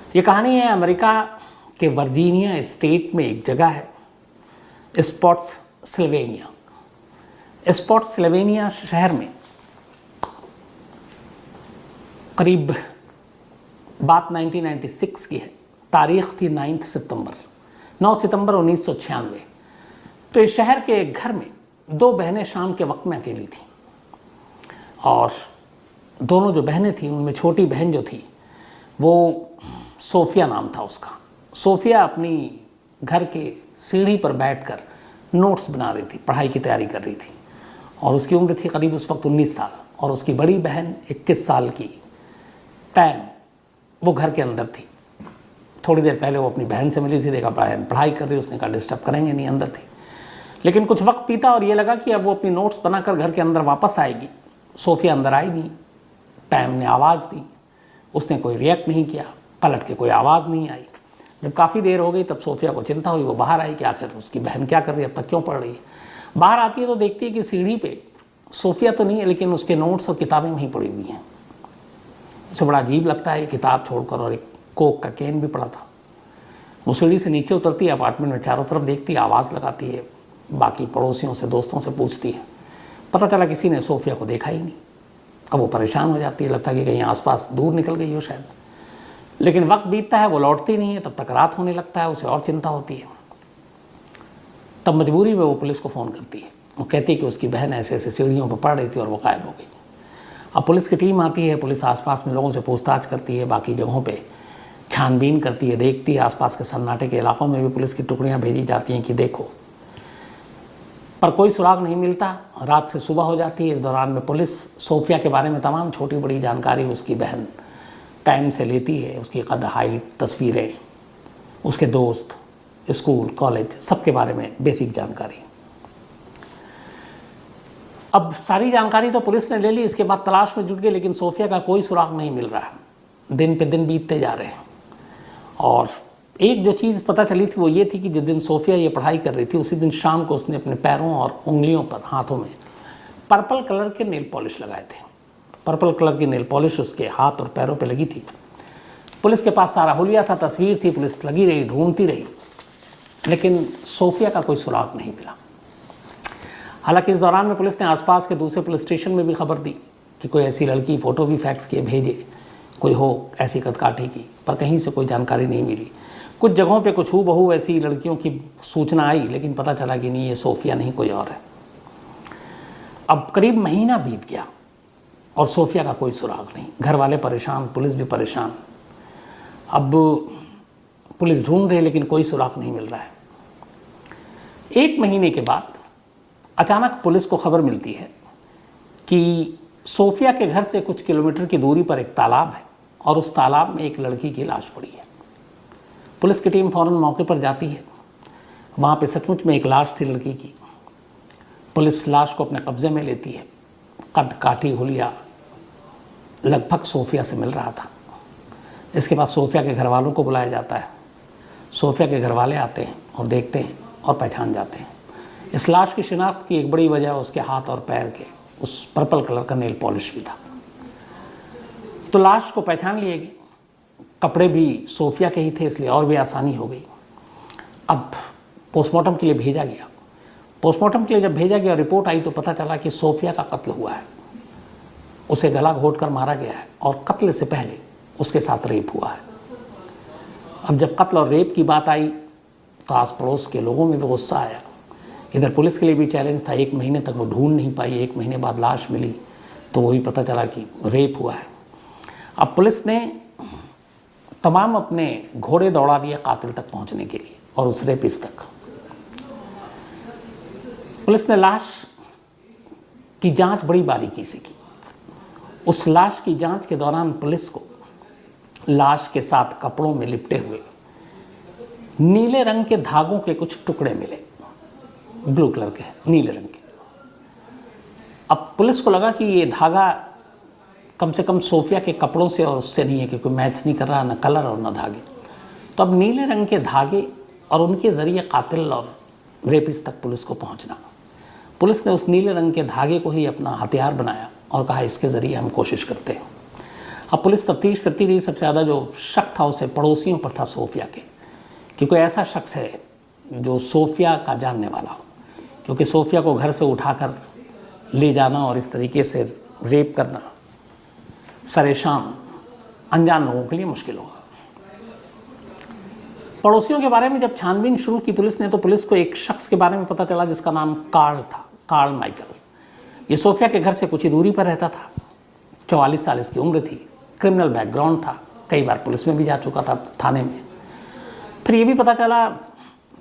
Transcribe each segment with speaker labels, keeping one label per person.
Speaker 1: ये कहानी है अमेरिका के वर्जीनिया स्टेट में एक जगह है स्पॉट्सल्वेनिया। स्पॉट्सल्वेनिया शहर में करीब बात 1996 की है। तारीख थी 9 सितंबर 1996। तो इस शहर के एक घर में दो बहनें शाम के वक्त में अकेली थीं और दोनों जो बहनें थीं उनमें छोटी बहन जो थी वो सोफिया नाम था उसका। सोफिया अपनी घर के सीढ़ी पर बैठकर नोट्स बना रही थी, पढ़ाई की तैयारी कर रही थी और उसकी उम्र थी करीब उस वक्त 19 साल और उसकी बड़ी बहन 21 साल की पैम वो घर के अंदर थी। थोड़ी देर पहले वो अपनी बहन से मिली थी, देखा बहन पढ़ाई कर रही, उसने कहा डिस्टर्ब करेंगे नहीं, अंदर थी। लेकिन कुछ वक्त बीता और ये लगा कि अब वो अपनी नोट्स बनाकर घर के अंदर वापस आएगी। सोफिया अंदर आई नहीं। पैम ने आवाज़ दी, उसने कोई रिएक्ट नहीं किया, पलट के कोई आवाज़ नहीं आई। जब काफ़ी देर हो गई तब सोफिया को चिंता हुई, वो बाहर आई कि आखिर उसकी बहन क्या कर रही है, अब तक क्यों पढ़ रही है। बाहर आती है तो देखती है कि सीढ़ी पे सोफिया तो नहीं है लेकिन उसके नोट्स और किताबें वहीं पड़ी हुई हैं। उसे बड़ा अजीब लगता है, किताब छोड़कर और एक कोक का कैन भी पड़ा था। वो सीढ़ी से नीचे उतरती है, अपार्टमेंट में चारों तरफ देखती है, आवाज़ लगाती है, बाकी पड़ोसियों से दोस्तों से पूछती है। पता चला किसी ने सोफिया को देखा ही नहीं। अब वो परेशान हो जाती है, लगता है कि कहीं आसपास दूर निकल गई हो शायद। लेकिन वक्त बीतता है, वो लौटती नहीं है, तब तक रात होने लगता है, उसे और चिंता होती है। तब मजबूरी में वो पुलिस को फ़ोन करती है। वो कहती है कि उसकी बहन ऐसे ऐसे सीढ़ियों पर पड़ रही थी और वो गायब हो गई। अब पुलिस की टीम आती है, पुलिस आसपास में लोगों से पूछताछ करती है, बाकी जगहों पे छानबीन करती है, देखती है। आसपास के सन्नाटे के इलाकों में भी पुलिस की टुकड़ियाँ भेजी जाती हैं कि देखो, पर कोई सुराग नहीं मिलता। रात से सुबह हो जाती है। इस दौरान में पुलिस सोफिया के बारे में तमाम छोटी बड़ी जानकारी उसकी बहन पैम से लेती है। उसकी कद, हाइट, तस्वीरें, उसके दोस्त, स्कूल, कॉलेज, सबके बारे में बेसिक जानकारी। अब सारी जानकारी तो पुलिस ने ले ली, इसके बाद तलाश में जुट गई, लेकिन सोफिया का कोई सुराग नहीं मिल रहा है। दिन पे दिन बीतते जा रहे हैं और एक जो चीज़ पता चली थी वो ये थी कि जिस दिन सोफिया ये पढ़ाई कर रही थी उसी दिन शाम को उसने अपने पैरों और उंगलियों पर, हाथों में पर्पल कलर के नेल पॉलिश लगाए थे। पर्पल कलर की नेल पॉलिश उसके हाथ और पैरों पे लगी थी। पुलिस के पास सारा हुलिया था, तस्वीर थी, पुलिस लगी रही, ढूंढती रही, लेकिन सोफिया का कोई सुराग नहीं मिला। हालांकि इस दौरान में पुलिस ने आसपास के दूसरे पुलिस स्टेशन में भी खबर दी कि कोई ऐसी लड़की, फ़ोटो भी फैक्स किए भेजे, कोई हो ऐसी कदकाठी की, पर कहीं से कोई जानकारी नहीं मिली। कुछ जगहों पे कुछ हूबहू ऐसी लड़कियों की सूचना आई, लेकिन पता चला कि नहीं, ये सोफिया नहीं, कोई और है। अब करीब महीना बीत गया और सोफिया का कोई सुराग नहीं। घर वाले परेशान, पुलिस भी परेशान। अब पुलिस ढूंढ रही है लेकिन कोई सुराग नहीं मिल रहा है। एक महीने के बाद अचानक पुलिस को खबर मिलती है कि सोफिया के घर से कुछ किलोमीटर की दूरी पर एक तालाब है और उस तालाब में एक लड़की की लाश पड़ी है। पुलिस की टीम फ़ौरन मौके पर जाती है। वहाँ पे सचमुच में एक लाश थी लड़की की। पुलिस लाश को अपने कब्ज़े में लेती है। कद काठी हुलिया लगभग सोफिया से मिल रहा था। इसके बाद सोफिया के घर वालों को बुलाया जाता है। सोफिया के घर वाले आते हैं और देखते हैं और पहचान जाते हैं। इस लाश की शिनाख्त की एक बड़ी वजह उसके हाथ और पैर के उस पर्पल कलर का नेल पॉलिश भी था। तो लाश को पहचान लिए गए। कपड़े भी सोफिया के ही थे, इसलिए और भी आसानी हो गई। अब पोस्टमार्टम के लिए भेजा गया। पोस्टमार्टम के लिए जब भेजा गया, रिपोर्ट आई तो पता चला कि सोफिया का कत्ल हुआ है। उसे गला घोंटकर मारा गया है और कत्ल से पहले उसके साथ रेप हुआ है। अब जब कत्ल और रेप की बात आई तो आस पड़ोस के लोगों में भी गुस्सा आया। इधर पुलिस के लिए भी चैलेंज था। 1 महीने तक वो ढूंढ नहीं पाई। 1 महीने बाद लाश मिली तो वो भी पता चला कि रेप हुआ है। अब पुलिस ने तमाम अपने घोड़े दौड़ा दिए कातिल तक पहुंचने के लिए और उस रेपिस्ट तक। पुलिस ने लाश की जांच बड़ी बारीकी से की। उस लाश की जांच के दौरान पुलिस को लाश के साथ कपड़ों में लिपटे हुए नीले रंग के धागों के कुछ टुकड़े मिले, ब्लू कलर के, नीले रंग के। अब पुलिस को लगा कि ये धागा कम से कम सोफिया के कपड़ों से और उससे नहीं है, कि कोई मैच नहीं कर रहा, ना कलर और ना धागे। तो अब नीले रंग के धागे और उनके ज़रिए कातिल और रेपिस्ट तक पुलिस को पहुंचना। पुलिस ने उस नीले रंग के धागे को ही अपना हथियार बनाया और कहा इसके ज़रिए हम कोशिश करते हैं। अब पुलिस तफ्तीश करती रही। सबसे ज़्यादा जो शक था उसे पड़ोसियों पर था, सोफिया के, कि कोई ऐसा शख्स है जो सोफिया का जानने वाला हो, क्योंकि सोफिया को घर से उठाकर ले जाना और इस तरीके से रेप करना सरेशाम अनजान लोगों के लिए मुश्किल होगा। पड़ोसियों के बारे में जब छानबीन शुरू की पुलिस ने, तो पुलिस को एक शख्स के बारे में पता चला जिसका नाम कार्ल था, कार्ल माइकल। ये सोफिया के घर से कुछ ही दूरी पर रहता था। 44 साल इसकी उम्र थी, क्रिमिनल बैकग्राउंड था, कई बार पुलिस में भी जा चुका था, थाने में। फिर ये भी पता चला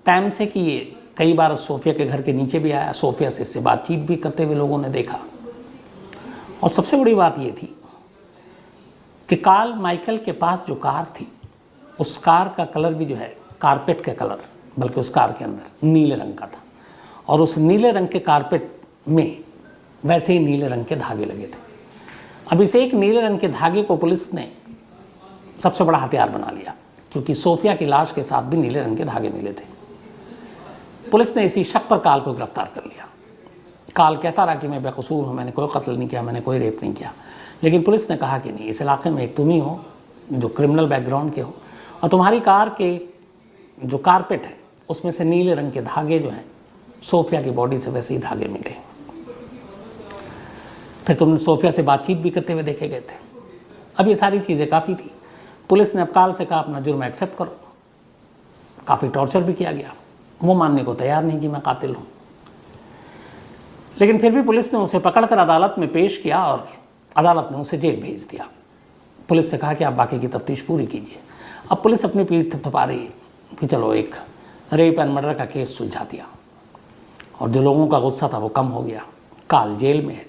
Speaker 1: टाइम से कि ये कई बार सोफिया के घर के नीचे भी आया, सोफिया से इससे बातचीत भी करते हुए लोगों ने देखा। और सबसे बड़ी बात ये थी कि कार्ल माइकल के पास जो कार थी, उस कार का कलर भी जो है कारपेट के कलर, बल्कि उस कार के अंदर नीले रंग का था, और उस नीले रंग के कारपेट में वैसे ही नीले रंग के धागे लगे थे। अब इस एक नीले रंग के धागे को पुलिस ने सबसे बड़ा हथियार बना लिया, क्योंकि सोफिया की लाश के साथ भी नीले रंग के धागे मिले थे। पुलिस ने इसी शक पर कार्ल को गिरफ्तार कर लिया। कार्ल कहता रहा कि मैं बेकसूर हूँ, मैंने कोई कत्ल नहीं किया, मैंने कोई रेप नहीं किया। लेकिन पुलिस ने कहा कि नहीं, इस इलाके में एक तुम ही हो जो क्रिमिनल बैकग्राउंड के हो, और तुम्हारी कार के जो कारपेट है उसमें से नीले रंग के धागे जो हैं सोफिया की बॉडी से वैसे ही धागे मिले। फिर तुमने सोफिया से बातचीत भी करते हुए देखे गए थे। अब ये सारी चीज़ें काफ़ी थी। पुलिस ने अब कार्ल से कहा अपना जुर्म एक्सेप्ट करो। काफ़ी टॉर्चर भी किया गया, वो मानने को तैयार नहीं कि मैं कातिल हूँ। लेकिन फिर भी पुलिस ने उसे पकड़कर अदालत में पेश किया और अदालत ने उसे जेल भेज दिया। पुलिस से कहा कि आप बाकी की तफ्तीश पूरी कीजिए। अब पुलिस अपनी पीठ थपथपा रही है कि चलो एक रेप एंड मर्डर का केस सुलझा दिया, और जो लोगों का गुस्सा था वो कम हो गया। कार्ल जेल में है,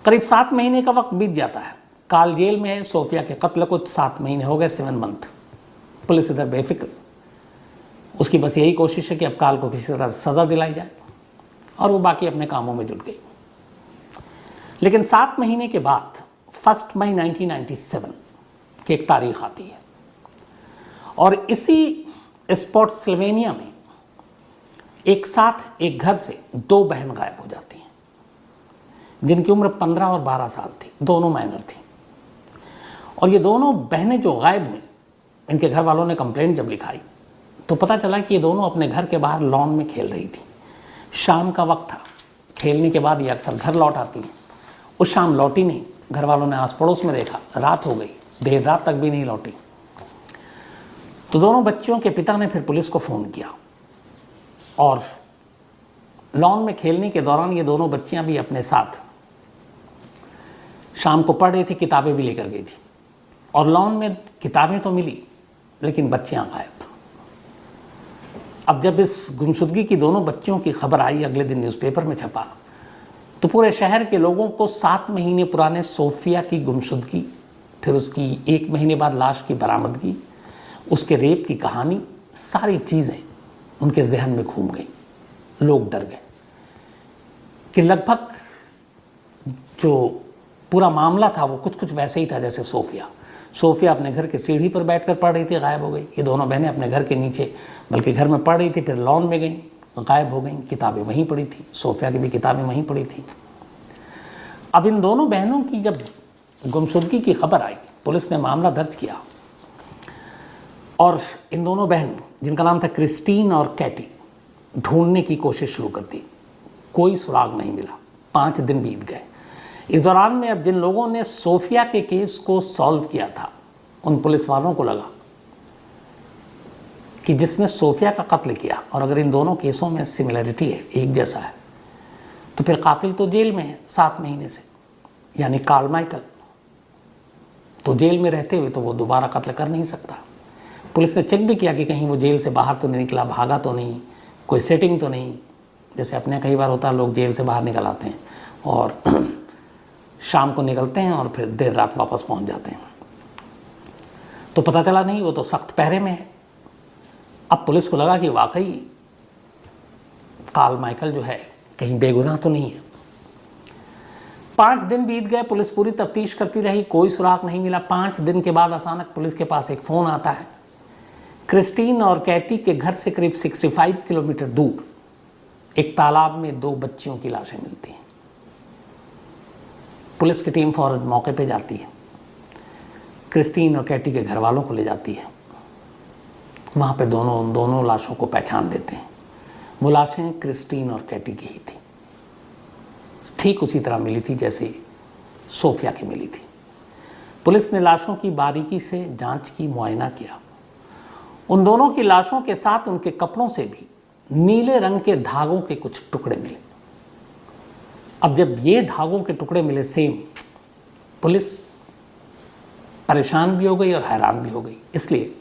Speaker 1: करीब 7 महीने का वक्त बीत जाता है। कार्ल जेल में है। सोफिया के कत्ल को 7 महीने हो गए, 7 मंथ। पुलिस इधर बेफिक्र, उसकी बस यही कोशिश है कि अब कार्ल को किसी तरह सज़ा दिलाई जाए, और वो बाकी अपने कामों में जुट गई। लेकिन 7 महीने के बाद 1 मई 1997 की एक तारीख आती है, और इसी स्पोर्ट्सल्वेनिया में एक साथ एक घर से 2 बहन गायब हो जाती हैं, जिनकी उम्र 15 और 12 साल थी। दोनों माइनर थी, और ये दोनों बहनें जो गायब हुई, इनके घर वालों ने कंप्लेंट जब लिखाई तो पता चला कि ये दोनों अपने घर के बाहर लॉन में खेल रही थी। शाम का वक्त था, खेलने के बाद ये अक्सर घर लौट आती हैं। उस शाम लौटी नहीं, घर वालों ने आस पड़ोस में देखा, रात हो गई, देर रात तक भी नहीं लौटी। तो दोनों बच्चियों के पिता ने फिर पुलिस को फ़ोन किया, और लॉन में खेलने के दौरान ये दोनों बच्चियां भी अपने साथ शाम को पढ़ रही थी, किताबें भी लेकर गई थी, और लॉन में किताबें तो मिली लेकिन बच्चियां गायब। अब जब इस गुमशुदगी की दोनों बच्चियों की खबर आई, अगले दिन न्यूज़पेपर में छपा, तो पूरे शहर के लोगों को 7 महीने पुराने सोफिया की गुमशुदगी, फिर उसकी 1 महीने बाद लाश की बरामदगी, उसके रेप की कहानी, सारी चीज़ें उनके जहन में घूम गई। लोग डर गए कि लगभग जो पूरा मामला था वो कुछ कुछ वैसे ही था जैसे सोफिया अपने घर की सीढ़ी पर बैठकर पढ़ रही थी, गायब हो गई। ये दोनों बहनें अपने घर के नीचे, बल्कि घर में पढ़ रही थी, फिर लॉन में गई, गायब हो गई। किताबें वहीं पड़ी थी, सोफिया की भी किताबें वहीं पड़ी थी। अब इन दोनों बहनों की जब गुमशुदगी की खबर आई, पुलिस ने मामला दर्ज किया, और इन दोनों बहन, जिनका नाम था क्रिस्टीन और कैटी, ढूंढने की कोशिश शुरू कर दी। कोई सुराग नहीं मिला। 5 दिन बीत गए। इस दौरान में अब जिन लोगों ने सोफिया के केस को सॉल्व किया था, उन पुलिस वालों को लगा कि जिसने सोफिया का कत्ल किया, और अगर इन दोनों केसों में सिमिलरिटी है, एक जैसा है, तो फिर कातिल तो जेल में है 7 महीने से, यानी कार्ल माइकल। तो जेल में रहते हुए तो वो दोबारा कत्ल कर नहीं सकता। पुलिस ने चेक भी किया कि कहीं वो जेल से बाहर तो नहीं निकला, भागा तो नहीं, कोई सेटिंग तो नहीं। जैसे अपने कई बार होता है, लोग जेल से बाहर निकल आते हैं और शाम को निकलते हैं और फिर देर रात वापस पहुंच जाते हैं। तो पता चला नहीं, वो तो सख्त पहरे में है। अब पुलिस को लगा कि वाकई कार्ल माइकल जो है कहीं बेगुनाह तो नहीं है। 5 दिन बीत गए, पुलिस पूरी तफ्तीश करती रही, कोई सुराग नहीं मिला। 5 दिन के बाद अचानक पुलिस के पास एक फ़ोन आता है। क्रिस्टीन और कैटी के घर से करीब 65 किलोमीटर दूर एक तालाब में 2 बच्चियों की लाशें मिलती हैं। पुलिस की टीम फौरन मौके पे जाती है, क्रिस्टीन और कैटी के घर वालों को ले जाती है। वहाँ पे दोनों लाशों को पहचान लेते हैं। वो लाशें क्रिस्टीन और कैटी की ही थी, ठीक उसी तरह मिली थी जैसे सोफिया की मिली थी। पुलिस ने लाशों की बारीकी से जांच की, मुआयना किया। उन दोनों की लाशों के साथ उनके कपड़ों से भी नीले रंग के धागों के कुछ टुकड़े मिले। अब जब ये धागों के टुकड़े मिले सेम, पुलिस परेशान भी हो गई और हैरान भी हो गई, इसलिए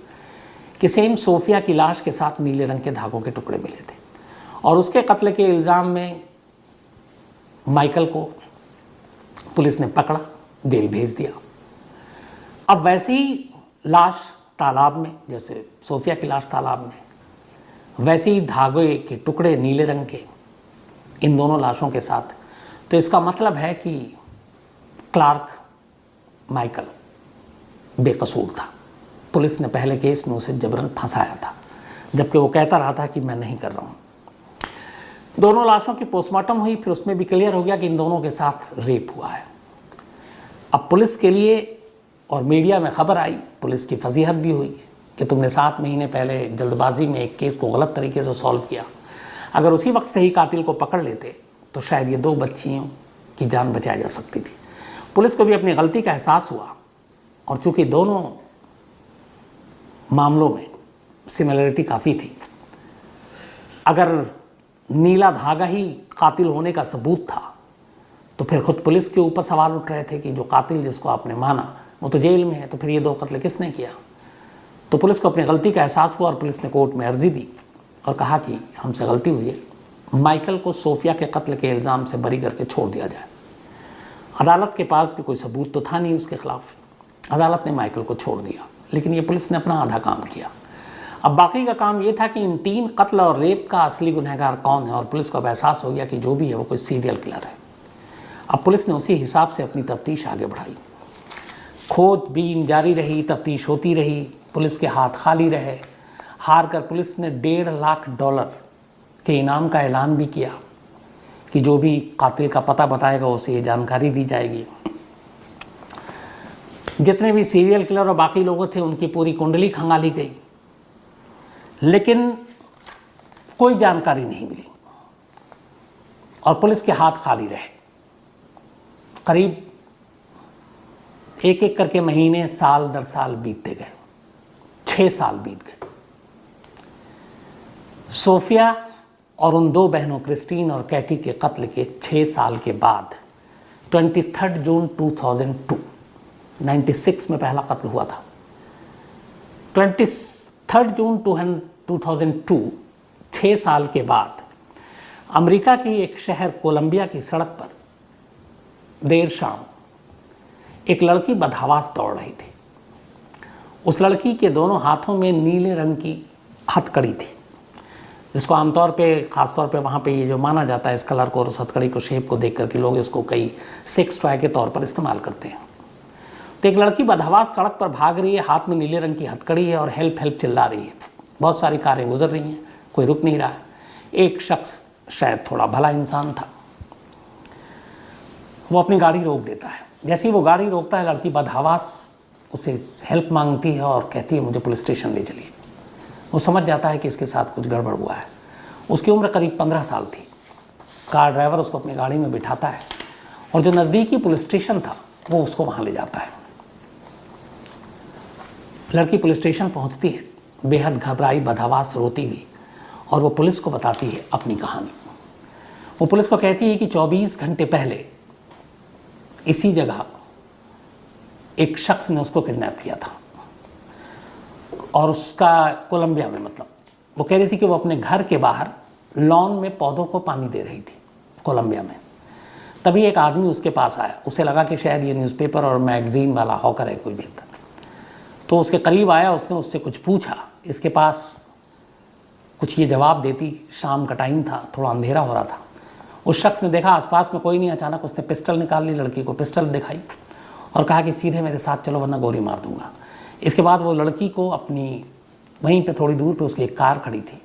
Speaker 1: कि सेम सोफिया की लाश के साथ नीले रंग के धागों के टुकड़े मिले थे और उसके कत्ल के इल्ज़ाम में माइकल को पुलिस ने पकड़ा, जेल भेज दिया। अब वैसे ही लाश तालाब में, जैसे सोफिया की लाश तालाब में, वैसे ही धागे के टुकड़े नीले रंग के इन दोनों लाशों के साथ। तो इसका मतलब है कि क्लार्क माइकल बेकसूर था। पुलिस ने पहले केस में उसे जबरन फंसाया था, जबकि वो कहता रहा था कि मैं नहीं कर रहा हूँ। दोनों लाशों की पोस्टमार्टम हुई, फिर उसमें भी क्लियर हो गया कि इन दोनों के साथ रेप हुआ है। अब पुलिस के लिए और मीडिया में खबर आई, पुलिस की फजीहत भी हुई कि तुमने 7 महीने पहले जल्दबाजी में एक केस को गलत तरीके से सॉल्व किया। अगर उसी वक्त सही कातिल को पकड़ लेते तो शायद ये 2 बच्चियों की जान बचाई जा सकती थी। पुलिस को भी अपनी गलती का एहसास हुआ और चूंकि दोनों मामलों में सिमिलरिटी काफ़ी थी, अगर नीला धागा ही कातिल होने का सबूत था तो फिर खुद पुलिस के ऊपर सवाल उठ रहे थे कि जो कातिल जिसको आपने माना वो तो जेल में है, तो फिर ये 2 कत्ल किसने किया। तो पुलिस को अपनी गलती का एहसास हुआ और पुलिस ने कोर्ट में अर्जी दी और कहा कि हमसे गलती हुई है, माइकल को सोफिया के कत्ल के इल्ज़ाम से बरी करके छोड़ दिया जाए। अदालत के पास भी कोई सबूत तो था नहीं उसके खिलाफ, अदालत ने माइकल को छोड़ दिया, लेकिन ये पुलिस ने अपना आधा काम किया। अब बाकी का काम ये था कि इन 3 कत्ल और रेप का असली गुनहगार कौन है, और पुलिस को अब एहसास हो गया कि जो भी है वो कोई सीरियल किलर है। अब पुलिस ने उसी हिसाब से अपनी तफ्तीश आगे बढ़ाई। खोजबीन जारी रही, तफ्तीश होती रही, पुलिस के हाथ खाली रहे। हार कर पुलिस ने $1.5 लाख के इनाम का ऐलान भी किया कि जो भी कातिल का पता बताएगा उसे ये जानकारी दी जाएगी। जितने भी सीरियल किलर और बाकी लोग थे उनकी पूरी कुंडली खंगाली गई, लेकिन कोई जानकारी नहीं मिली और पुलिस के हाथ खाली रहे। करीब एक करके महीने, साल दर साल बीतते गए। 6 साल बीत गए। सोफिया और उन 2 बहनों क्रिस्टीन और कैटी के कत्ल के 6 साल के बाद 23 जून 2002, 96 में पहला कत्ल हुआ था। 23 जून 2002, 6 साल के बाद अमेरिका की एक शहर कोलंबिया की सड़क पर देर शाम एक लड़की बदहवास दौड़ रही थी। उस लड़की के दोनों हाथों में नीले रंग की हथकड़ी थी, जिसको आमतौर पे, ख़ासतौर पे वहाँ पे ये जो माना जाता है इस कलर को और उस हथकड़ी को, शेप को देख कर के लोग इसको कई सेक्स टॉय के तौर पर इस्तेमाल करते हैं। तो एक लड़की बदहवास सड़क पर भाग रही है, हाथ में नीले रंग की हथकड़ी है और हेल्प हेल्प चिल्ला रही है। बहुत सारी कारें गुजर रही हैं, कोई रुक नहीं रहा है। एक शख्स, शायद थोड़ा भला इंसान था, वो अपनी गाड़ी रोक देता है। जैसे ही वो गाड़ी रोकता है, लड़की बदहवास उसे हेल्प मांगती है और कहती है मुझे पुलिस स्टेशन ले चलिए। वो समझ जाता है कि इसके साथ कुछ गड़बड़ हुआ है। उसकी उम्र करीब 15 साल थी। कार ड्राइवर उसको अपनी गाड़ी में बिठाता है और जो नज़दीकी पुलिस स्टेशन था वो उसको वहाँ ले जाता है। लड़की पुलिस स्टेशन पहुँचती है, बेहद घबराई, बदहवास, रोती हुई, और वो पुलिस को बताती है अपनी कहानी। वो पुलिस को कहती है कि 24 घंटे पहले इसी जगह एक शख्स ने उसको किडनैप किया था और उसका कोलंबिया में, मतलब वो कह रही थी कि वो अपने घर के बाहर लॉन में पौधों को पानी दे रही थी कोलंबिया में। तभी एक आदमी उसके पास आया। उसे लगा कि शायद ये न्यूज़पेपर और मैगज़ीन वाला हॉकर है कोई भी, तो उसके करीब आया, उसने उससे कुछ पूछा। इसके पास कुछ ये जवाब देती। शाम का टाइम था, थोड़ा अंधेरा हो रहा था। उस शख्स ने देखा आसपास में कोई नहीं, अचानक उसने पिस्टल निकाल ली, लड़की को पिस्टल दिखाई और कहा कि सीधे मेरे साथ चलो वरना गोली मार दूंगा। इसके बाद वो लड़की को अपनी, वहीं पे थोड़ी दूर पे उसकी एक कार खड़ी थी,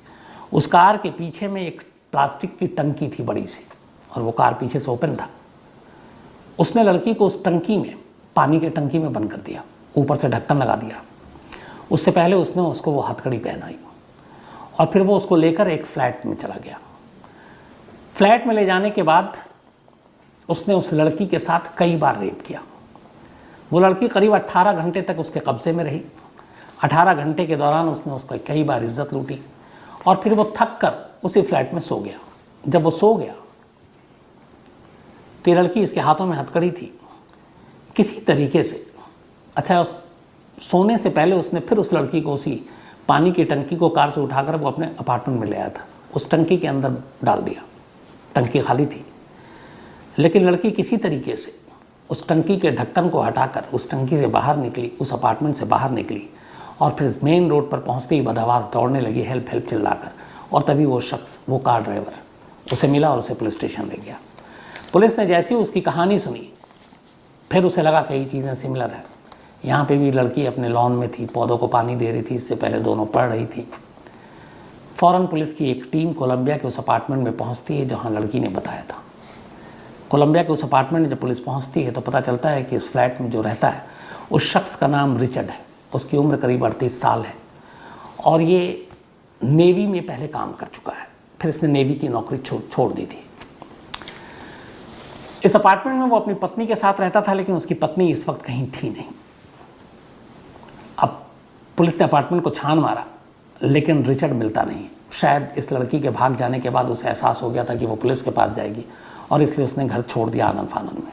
Speaker 1: उस कार के पीछे में एक प्लास्टिक की टंकी थी बड़ी सी, और वो कार पीछे से ओपन था। उसने लड़की को उस टंकी में, पानी के टंकी में बंद कर दिया, ऊपर से ढक्कन लगा दिया। उससे पहले उसने उसको वो हथकड़ी पहनाई और फिर वो उसको लेकर एक फ्लैट में चला गया। फ्लैट में ले जाने के बाद उसने उस लड़की के साथ कई बार रेप किया। वो लड़की करीब 18 घंटे तक उसके कब्जे में रही। 18 घंटे के दौरान उसने उसका कई बार इज्जत लूटी और फिर वो थक कर उसी फ्लैट में सो गया। जब वो सो गया तो ये लड़की, इसके हाथों में हथकड़ी थी, किसी तरीके से, अच्छा उस सोने से पहले उसने फिर उस लड़की को उसी पानी की टंकी को कार से उठाकर वो अपने अपार्टमेंट में ले आया था, उस टंकी के अंदर डाल दिया। टंकी खाली थी, लेकिन लड़की किसी तरीके से उस टंकी के ढक्कन को हटाकर उस टंकी से बाहर निकली, उस अपार्टमेंट से बाहर निकली और फिर मेन रोड पर पहुंचते ही बदआवाज़ दौड़ने लगी, हेल्प हेल्प चिल्लाकर। और तभी वो शख्स, वो कार ड्राइवर उसे मिला और उसे पुलिस स्टेशन ले गया। पुलिस ने जैसे ही उसकी कहानी सुनी, फिर उसे लगा कई चीज़ें सिमिलर हैं। यहाँ पे भी लड़की अपने लॉन में थी, पौधों को पानी दे रही थी, इससे पहले दोनों पढ़ रही थी। फ़ौरन पुलिस की एक टीम कोलंबिया के उस अपार्टमेंट में पहुँचती है जहाँ लड़की ने बताया था। कोलंबिया के उस अपार्टमेंट में जब पुलिस पहुँचती है तो पता चलता है कि इस फ्लैट में जो रहता है उस शख्स का नाम रिचर्ड है। उसकी उम्र करीब 38 साल है और ये नेवी में पहले काम कर चुका है, फिर इसने नेवी की नौकरी छोड़ दी थी। इस अपार्टमेंट में वो अपनी पत्नी के साथ रहता था, लेकिन उसकी पत्नी इस वक्त कहीं थी नहीं। अब पुलिस ने अपार्टमेंट को छान मारा, लेकिन रिचर्ड मिलता नहीं। शायद इस लड़की के भाग जाने के बाद उसे एहसास हो गया था कि वो पुलिस के पास जाएगी और इसलिए उसने घर छोड़ दिया आनन फानन में।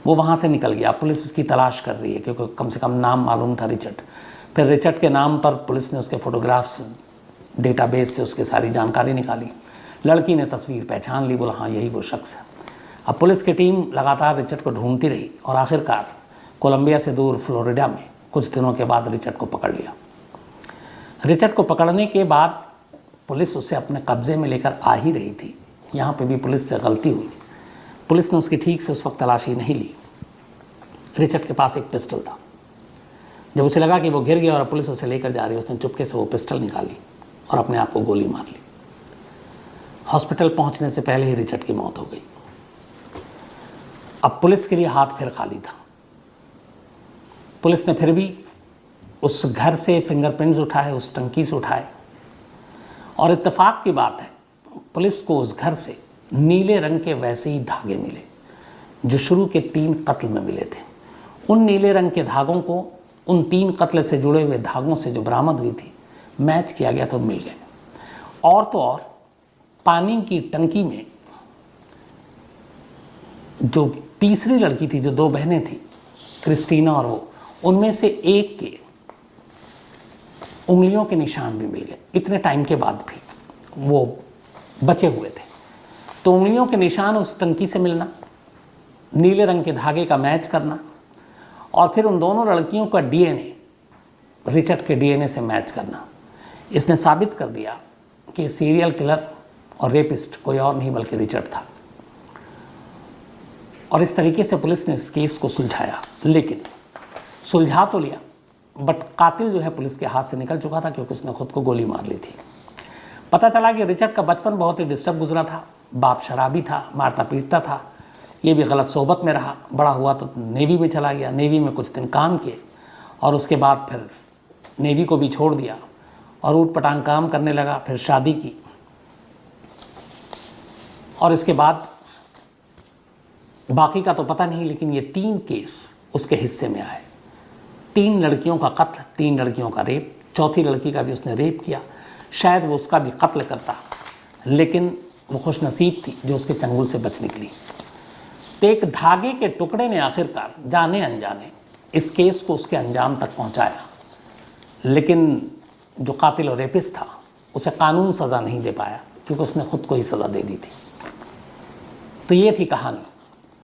Speaker 1: वो वहाँ से निकल गया। पुलिस उसकी तलाश कर रही है क्योंकि कम से कम नाम मालूम था रिचर्ड। फिर रिचर्ड के नाम पर पुलिस ने उसके फ़ोटोग्राफ्स डेटाबेस से उसकी सारी जानकारी निकाली। लड़की ने तस्वीर पहचान ली, बोला हाँ यही वो शख्स है। अब पुलिस की टीम लगातार रिचर्ड को ढूंढती रही और आखिरकार कोलंबिया से दूर फ्लोरिडा में कुछ दिनों के बाद रिचर्ड को पकड़ लिया। रिचर्ड को पकड़ने के बाद पुलिस उसे अपने कब्जे में लेकर आ ही रही थी। यहाँ पे भी पुलिस से गलती हुई। पुलिस ने उसकी ठीक से उस वक्त तलाशी नहीं ली। रिचर्ड के पास एक पिस्टल था। जब उसे लगा कि वो गिर गया और पुलिस उसे लेकर जा रही है, उसने चुपके से वो पिस्टल निकाली और अपने आप को गोली मार ली। हॉस्पिटल पहुंचने से पहले ही रिचर्ड की मौत हो गई। अब पुलिस के लिए हाथ फिर खाली था। पुलिस ने फिर भी उस घर से फिंगरप्रिंट्स उठाए, उस टंकी से उठाए और इत्तेफाक की बात है पुलिस को उस घर से नीले रंग के वैसे ही धागे मिले जो शुरू के 3 कत्ल में मिले थे। उन नीले रंग के धागों को उन 3 कत्ल से जुड़े हुए धागों से जो बरामद हुई थी मैच किया गया तो मिल गए। और तो और पानी की टंकी में जो तीसरी लड़की थी, जो 2 बहनें थी, क्रिस्टीना और वो, उनमें से एक के उंगलियों के निशान भी मिल गए। इतने टाइम के बाद भी वो बचे हुए थे। तो उंगलियों के निशान उस टंकी से मिलना, नीले रंग के धागे का मैच करना और फिर उन दोनों लड़कियों का डीएनए रिचर्ड के डीएनए से मैच करना, इसने साबित कर दिया कि सीरियल किलर और रेपिस्ट कोई और नहीं बल्कि रिचर्ड था। और इस तरीके से पुलिस ने इस केस को सुलझाया। लेकिन सुलझा तो लिया, बट कातिल जो है पुलिस के हाथ से निकल चुका था क्योंकि उसने खुद को गोली मार ली थी। पता चला कि रिचर्ड का बचपन बहुत ही डिस्टर्ब गुजरा था। बाप शराबी था, मारता पीटता था, ये भी गलत सोबत में रहा। बड़ा हुआ तो नेवी में चला गया, नेवी में कुछ दिन काम किए और उसके बाद फिर नेवी को भी छोड़ दिया और ऊट पटांग काम करने लगा। फिर शादी की और इसके बाद बाकी का तो पता नहीं, लेकिन ये 3 केस उसके हिस्से में आए। 3 लड़कियों का कत्ल, 3 लड़कियों का रेप, चौथी लड़की का भी उसने रेप किया। शायद वो उसका भी कत्ल करता, लेकिन वो खुशनसीब थी जो उसके चंगुल से बच निकली। तो एक धागे के टुकड़े ने आखिरकार जाने अनजाने इस केस को उसके अंजाम तक पहुंचाया। लेकिन जो कातिल और रेपिस्ट था उसे कानून सज़ा नहीं दे पाया क्योंकि उसने खुद को ही सज़ा दे दी थी। तो ये थी कहानी।